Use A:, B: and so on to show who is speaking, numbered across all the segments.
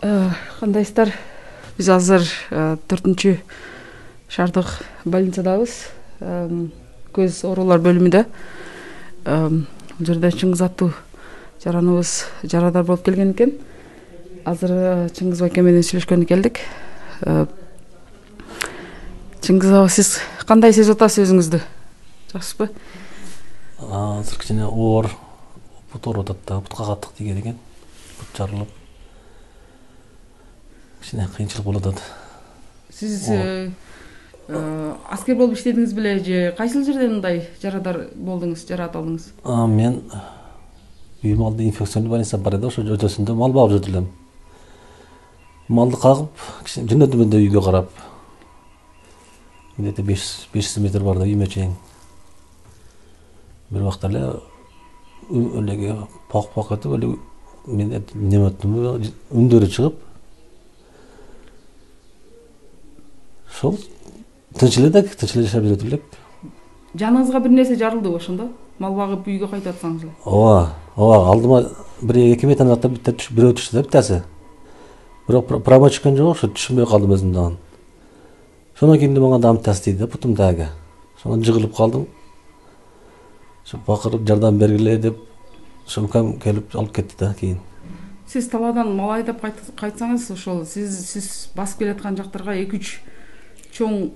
A: Кандайсыздар? Биз азыр 4 шаардык больницадабыз. Көз оорулар бөлүмүндө. Бул жерде Чыңгыз аттуу жараныбыз жарадар болуп келген экен. Азыр Чыңгыз байке менен сүйлөшкөнү келдик. Чыңгыз аба, сиз кандай сезип атасыз өзүңүздү? Жакшысызбы?
B: Азыр кичине оор бут ооруп атат да, бутка каттык тийген экен. Бут жарылып. Кичине кыйынчылык болуп атат.
A: Сиз аскер болуп иштедиңиз беле же кайсыл жерден мындай жарадар болдуңуз, жараат алдыңыз?
B: Мен үйүм алды инфекционный больница бар эди, ошо өтөсүндө мал багып жүрдүм элем. Малды кагып, кичине жөнөдүм эле үйгө карап. Где-то 500 метр бар да үйүмө чейин. Бир убакта эле элеге пак этип эле мен неме өттүм, үндөрү чыгып. Шол тынчылык жашап жүрөт элек.
A: Жаныңызга бир нерсе жарылдыбы ошондо? Мал багып үйгө кайтып атсаңыз эле.
B: Ооба, алдыма 1-2 метрден аттап бирөө түштү да биттеси. Бирок права чыккан жок, ошо түшүнбөй калдым өзүм дагы. Шондан кийин мага дагы тас тийди да бутум дагы. Шонан жыгылып калдым. Ошо бакырып жардам бергиле деп укам келип алып кетти да кийин.
A: Сиз талаадан мал айдап кайтсаңыз, ошол сиз басып келаткан жактарга 2-3 чоң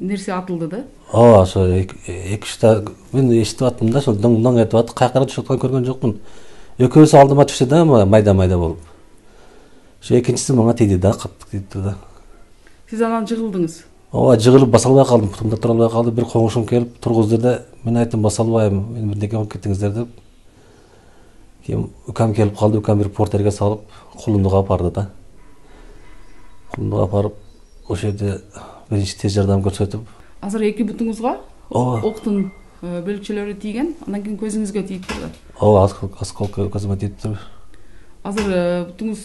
A: нерсе атылды да?
B: Ооба, ошо 2-3 мен эшитип аттым да, ошол доң этип атты. Кайкара түшүп аткан көргөн жокмун. Экөөсү алдыма түштү да, майда болуп. Ошо экинчиси мага тийди да, каттык тийди да.
A: Сиз анан жыгылдыңыз?
B: Ооба, жыгылып баса албай калдым, бутумда тура албай калды. Бир коңушум келип тургузду да, мен айттым баса албайм, мени бирдеке кылып кетиңиздер деп. Кийин укам келип калды, укам бир портерге салып, Кулундуга апарды да. Кулундуга апарып, ошол жерде биринчи тез жардам көрсөтүп.
A: Азыр эки бутуңузга октун бөлүкчөлөрү тийген, андан кийин көзүңүзгө тийип турду.
B: Ооба, осколка көзүмө тийип тур.
A: Азыр бутуңуз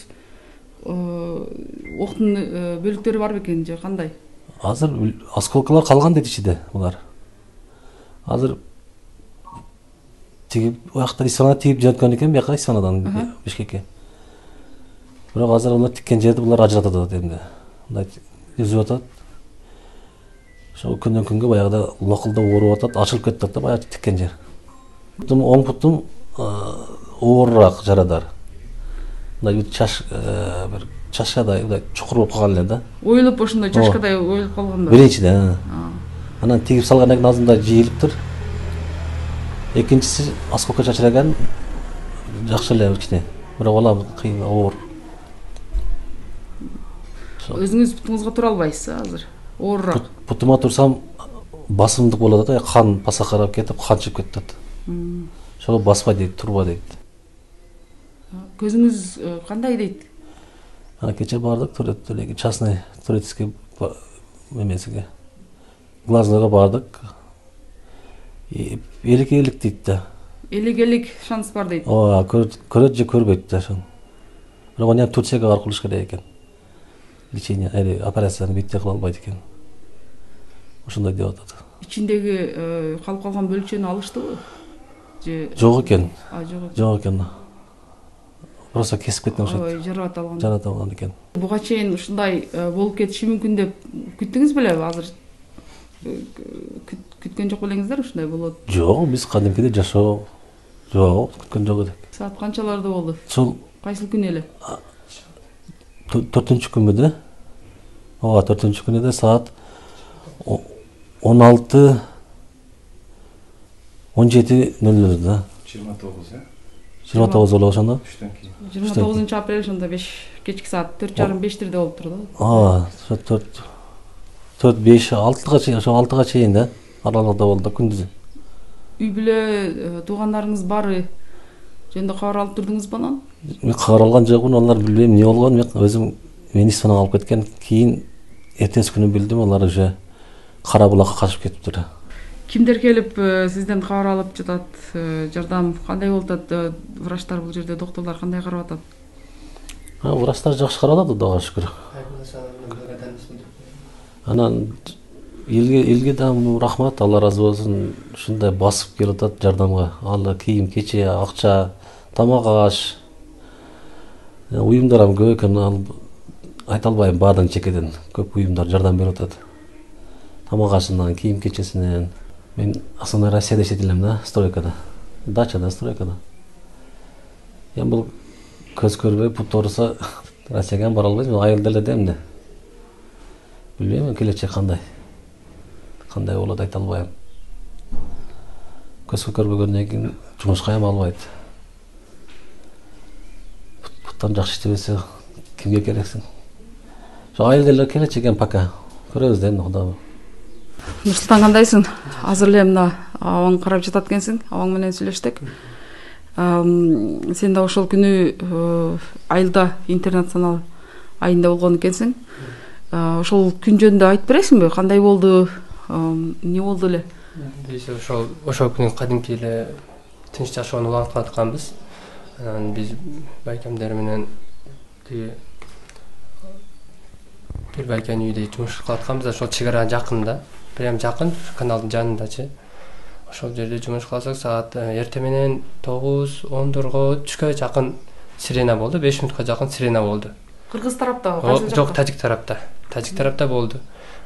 A: октун бөлүктөрү бар бекен же кандай?
B: Азыр осколкалар калган дейт ичинде булар. Азыр тиги уяктан исфана тийип жөнөткөн экен, бияка исфанадан Бишкекке. Бирок азыр алар тиккен жерди булар ажыратат атат эмне. Мындай үзүп атат. Ошо күндөн күнгө баягыда локулдап ооруп атат, ачылып кетип атат да баягы тиккен жер. Оң бутум оорураак жарадар. Мындай бир чашкадай, мындай чукур болуп калган эле да.
A: Оюлуп ошондой чашкадай оюлуп калган да.
B: Биринчиде. Анан тигип салгандан кийин азырындай жыйылыптыр. Экинчиси осколка чачыраган, жакшы эле кичине. Бирок алар кыйын оор.
A: Өзүңүз бутуңузга тура албайсыз азыр? Оорураак.
B: Бутума турсам басымдык болот да, кан паса карап кетип, кан чыгып кетет. Ошого баспа дейт, турба дейт.
A: Көзүңүз кандай дейт?
B: Кече бардык, частный туристский эмесиге. Глазныйга бардык. Элек дейт да.
A: Элек шанс бар дейт.
B: Ооба, көрөт же көрбөйт да ошон. Бирок аны Турцияга барып кылыш керек экен. Лечение, операцияны битте кыла албайт экен. Ошондой деп атат.
A: Ичиндеги калып калган бөлүкчөнү алыштыбы? Же
B: жок экен.
A: Жок
B: экен. Просто кесип кеткен окшойт. Жарат алган экен.
A: Буга чейин ушундай болуп кетиши мүмкүн деп күттүңүз белеби? Азыр күткөн жок белеңиздер ушундай болот?
B: Жок, биз кадимкидей жашоо жок, күткөн жок элек.
A: Саат канчаларда болду?
B: Сол
A: кайсыл күн эле?
B: 4-күнү да. Ооба, 4-күнү да саат 16:17:00 да.
C: 29
B: 29 болуп ошондо.
A: 29-апрель ошондо кечки саат 4:30-5 болуп турду.
B: Ооба, 4-5-6-га чейин, ошо 6-га чейин да, аралыгында болду күндүзү.
A: Үй бүлө туугандарыңыз бары жөнүндө кабар алып турдуңузбу анан?
B: Мен кабар алган жокмун, алар билбейм эмне болгон, мен өзүм мени исфанага алып кеткен. Кийин эртеси күнү билдим, алар уже Кара булакка качып кетиптир.
A: Кимдер келип сизден кабар алып жатат? Жардам кандай болуп атат? Врачтар бул жерде, докторлор кандай карап атат?
B: Врачтар жакшы карап атат, Кудайга шүкүр. Анан элге да рахмат, Алла разы болсун. Ушундай басып келип атат жардамга. Алла кийим, кече, акча, тамак аш. Уюмдар көп экен, айта албайм баардыгын чекеден көп уюмдар жардам берип атат. Тамак ашынан, кийим кечесинен. Мен основной Россияда иштейт элем да, стройкада. Дачада, стройкада. Эми бул көз көрбөй пут ооруса Россияга бара албайбыз. Мен айылда эле да эмне. Билбейм келечек кандай болот айта албайм. Көз көрбөгөндөн кийин жумушка эми албайт. Puттан жакшы иштебесе кимге керексиң? Ошо айылда эле келечек эми пока. Көрөбүз да эмне Кудайым.
A: Нурсултан кандайсың? Азыр эле мына абаң карап жатат экенсиң. Абаң менен сүйлөштүк. Сен да ошол күнү айылда интернационал айында болгон экенсиң. Ошол күн жөнүндө айтып бересиңби? Кандай болду? Не болду эле?
C: Биз ошол күнү кадимки эле тынч жашоону улантып атканбыз. Анан биз байкемдер менен тиги бир байкенин үйүндө жумуш кылып атканбыз. Ошол чек-ара жакында, прям жакын, каналдын жанындачы. Ошол жерде жумуш кылсак саат эртең менен 9-10 түшкө жакын сирена болду. 5 мүнөткө жакын сирена болду.
A: Кыргыз тараптабы?
C: Жок, тажик тарапта. Тажик тарапта болду.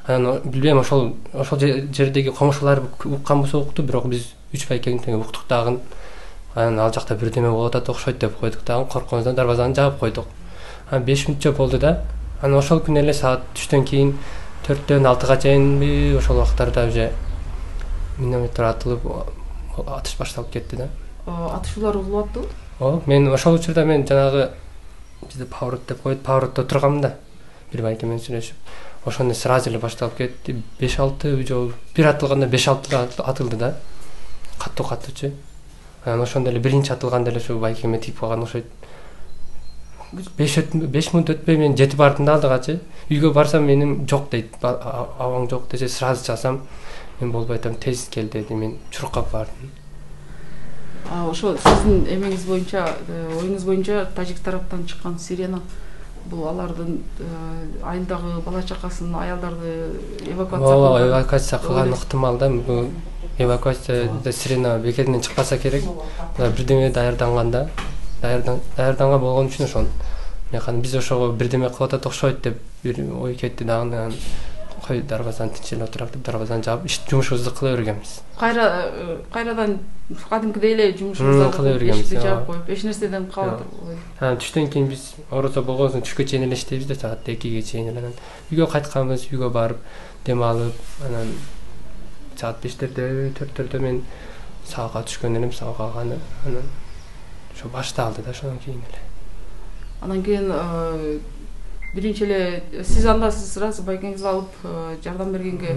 C: Анан билбейм, ошол жердеги комушулар уккан болсо укту, бирок биз 3 байкенин тең уктук дагы. Анан ал жакта бирдеме болуп атат окшойт деп койдук дагы, коркконубуздан дарбазаны жаап койдук. Анан 5 мүнөт болду да. Анан ошол күнү эле саат түштөн кийин 4-төн 6-га чейинби ошол убактарда уже минометтер атылып атыш башталып кетти да.
A: Атышуулар угулуп аттыбы?
C: Мен ошол учурда жанагы бизде паурут деп коет, паурутта турганмын да. Бир байке менен сүйлөшүп. Ошондо сразу эле башталып кетти. 5-6 жол бир атылганда 5-6 атылды да. Каттуу-каттуучу. Анан ошондо эле биринчи атылганда эле ушу байкеме тип калган окшойт. 5 мүнөт өтпөй мен жетип бардым да алдыгачы. Үйгө барсам менин жок дейт. Абаң жок десе сразу чалсам мен болбой атам, тез кел деди. Мен чурукка бардым.
A: Ошо сиздин эмеңиз боюнча, оюңуз боюнча тажик тараптан чыккан сирена бул алардын айылдагы бала чакасын, аялдарды
C: эвакуация кылган ыктымал да. Бул эвакуация сирена бекетинен чыкпаса керек. Бирдеме даярданганда, даярданган болгон үчүн ошон. Мен биз ошого бирдеме кылып атат окшойт деп бир ой кетти дагы. Кой дарбазаны тынч эле отурак деп дарбазаны жаап жумушубузду кыла бергенбиз.
A: Кайрадан кадимкидей эле жумушубузду кыла бергенбиз. Жаап коюп, эч нерседен калып.
C: Түштөн кийин биз орозо болгон соң түшкө чейин эле иштейбиз да, саат 2-ге чейин эле. Үйгө кайтканбыз, үйгө барып дем алып, анан саат 5-терде, 4-төрдө мен сабакка түшкөн элем, сабак алганы. Анан ошо башталды да ошондон кийин эле.
A: Анан кийин биринчи эле сиз анда сразу байкеңизди алып жардам бергенге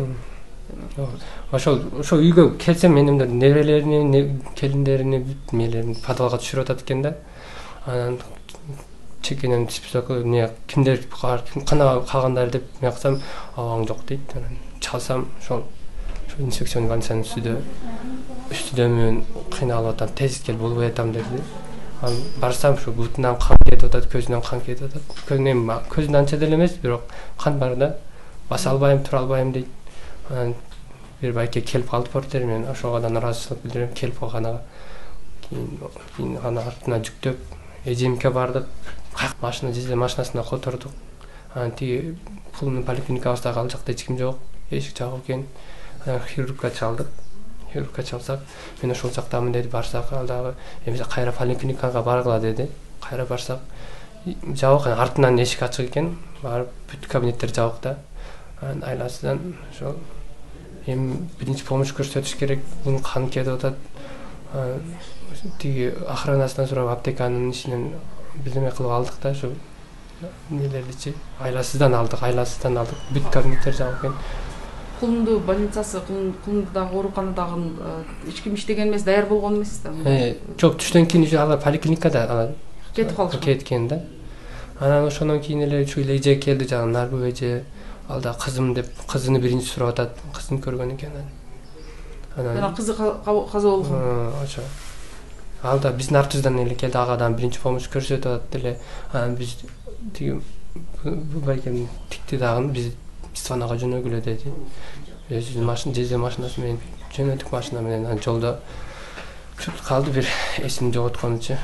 C: ошол үйгө келсем менин неберелерини, келиндерини, мелерин подвалга түшүрүп атат экен да. Анан чекенен кимдер кана калгандар деп мен кылсам, абаң жок дейт. Анан чалсам ошол инфекционный больницанын үстүдөмүн кыйналып атам, тез кел болбой атам деди. Барсам ушу бутунан кан кетип атат, көзүнөн кан кетип атат. Көзүнөн анча деле эмес, бирок кан бар да. Баса албайм, тура албайм дейт. Анан бир байке келип калды портер, мен ошого да нааразычылык билдирем, келип калганага. Кийин аны артына жүктөп, эжемке бардык. Машина жезе машинасына котордук. Анан тиги пулунун поликлиникабыздагы ал жакта эч ким жок, эшик жабык экен. Хирургка чалдык. Хирургка чалсак, мен ошол жактамын деди, барсак, ал дагы эмесе кайра поликлиникага баргыла деди. Кайра барсак, жабык, артынан эшик ачык экен. Барып бүт кабинеттер жабык да. Анан айласынан ошол эми биринчи помощь көрсөтүш керек. Мунун каны кетип атат. Тиги охранасынан сурап аптеканын ичинен бирдеме кылып алдык да, ошо нелердичи айласыздан алдык. Бүт кабинеттер жабык экен.
A: Кулунду больницасы, кулундагы ооруканадагы эч ким иштеген эмес, даяр болгон эмес да.
C: Жок, түштөн кийин алар поликлиникада
A: кетип калышкан.
C: Кеткен да. Анан ошондон кийин эле ушу эже келди, жана нарбу эже, ал да кызым деп, кызыны биринчи сурап атат, кызын көргөн экен.
A: Анан кызы каза болгон.
C: Ошо. Ал да биздин артыбыздан эле келди, агадан биринчи помощь көрсөтүп атат эле. Анан биз тиги бу байкем тикти дагы биз Станага жөнөгүлө деди. Өзүнүн машинасы менен жөнөдүк, машина менен. Анан жолдо калды, бир эсин жоготкончу.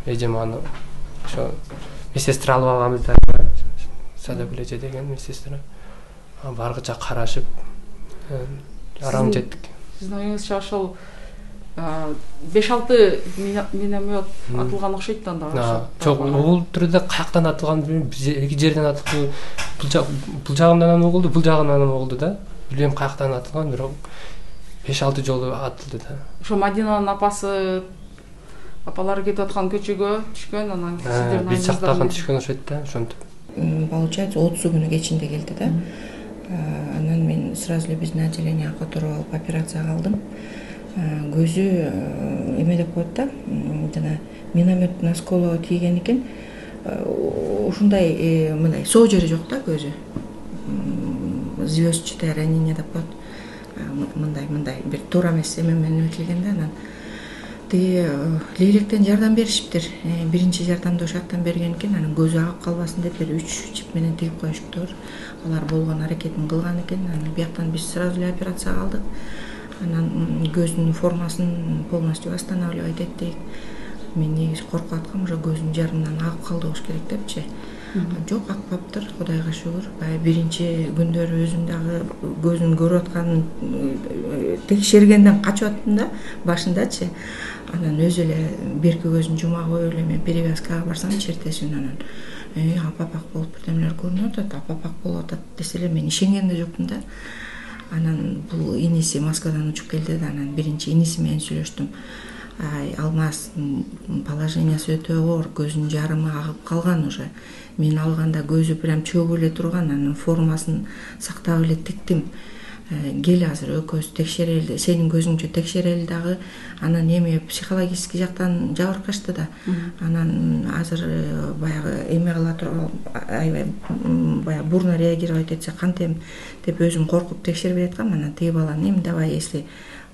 C: Эжем аны ошо медсестра алып алганбыз да. Садабилеже деген медсестра. Баргыча карашып арам жеттик.
A: Сиздин оюңузча ошол 5-6 миномет атылган окшойт да анда.
C: Жок, бул түрдө каяктан атылган билбейм. Биз эки жерден атылды. Бул жагынан болду, бул жагынан болду да. Билбейм каяктан атылган, бирок 5-6 жолу атылды да.
A: Ошо Мадинанын апалары кетип аткан көчөгө түшкөн, анан сиздердин
C: Биз жактаган түшкөн окшойт да, ошентип.
D: Получается, 30 күнү кечинде келди да. Анан мен сразу эле биздин отделение которуп алып операцияга алдым. Көзү эме деп коет да, жана миномет осколого тийген экен. Ушундай мындай соо жери жок да көзү. Звездчатое ранение деп коет. Мындай бир туура эмес эме менен өтүлгөн да. Анан Лейлектен жардам беришиптир. Биринчи жардамды ошактан берген экен. Анан көзү агып калбасын деп 3 чип менен тигип коюштур. Алар болгон аракетин кылган экен. Анан бияктан биз сразу эле операцияга алдык. Анан көзүнүн формасын полностью восстанавливать эттик. Мен негизи коркуп аткам, уже көзүнүн жарымынан агып калды болуш керек депчи. Жок, акпаптыр, Кудайга шүгүр. Биринчи күндөрү өзүм дагы көзүн көрүп атканын текшергенден качып аттым да, башындачы. Анан өзү эле берки көзүн жума коюп эле мен перевязкага барсам, чертесин анан апапак болуп бирдемелер көрүнүп атат, апапак болуп атат десе эле мен ишенген да жокмун да. Анан бул иниси Москвадан учуп келди да, анан биринчи иниси менен сүйлөштүм. Алмаз, положениясы өтө оор, көзүнүн жарымы агып калган уже. Мен алганда көзү прям чөгүп эле турган, анын формасын сактап эле тиктим. Кел азыр экөөбүз текшерели, сенин көзүңчү текшерели дагы. Анан эми психологический жактан жабыркашты да. Анан азыр баягы эме кыла турган, аябай баягы бурно реагировать этсе кантем деп өзүм коркуп текшербей аткам. Анан тиги баланы эми давай, если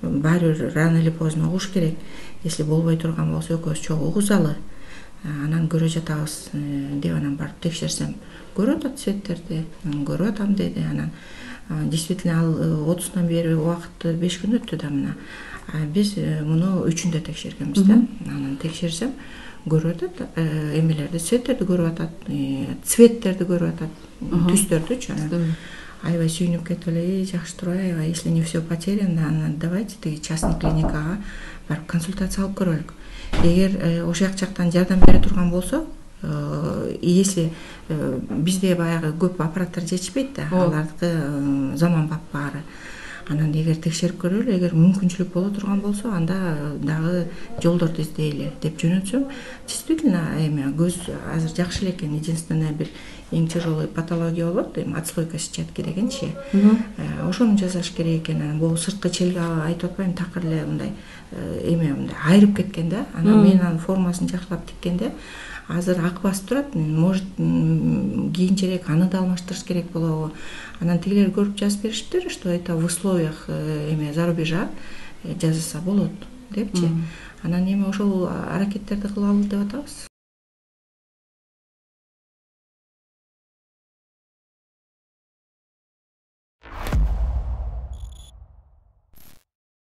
D: баары бир рано или поздно угуш керек. Если болбой турган болсо экөөбүз чогуу угузалы. Анан көрө жатабыз деп анан барып текшерсем, көрүп атат светтерди, көрүп атам деди. Анан действительно ал 30-тан бери убакыт 5 күн өттү да мына. Биз муну 3-үндө текшергенбиз да. Анан текшерсем көрүп атат, эмелерди, светтерди көрүп атат, цветтерди көрүп атат, түстөрдүчү. Аябай сүйүнүп кетип эле, жакшы турбайбы, если не все потеряно, анан давайте тиги частный клиникага барып консультация алып көрөлүк. Эгер ошол жактан жардам бере турган болсо, если бизде баягы көп аппараттар жетишпейт да, алардыкы заманбап баары. Анан эгер текшерип көрөлү, эгер мүмкүнчүлүк боло турган болсо, анда дагы жолдорду издейли деп жөнөтсөм, действительно эме көз азыр жакшы эле экен. Единственное бир эң тяжелый патология болот, эми отслойка сетчатки дегенчи. Ошону жасаш керек экен. Анан бул сырткы челге айтып атпайм, такыр эле мындай эме мындай айрып кеткен да. Анан мен анын формасын жакшылап тиккенде азыр ак басып турат. Может кийинчерээк аны да алмаштырыш керек болобу. Анан тигилер көрүп жазып беришиптир, что это в условиях эме зарубежа жасаса болот депчи. Анан эми ошол аракеттерди кылалы деп атабыз.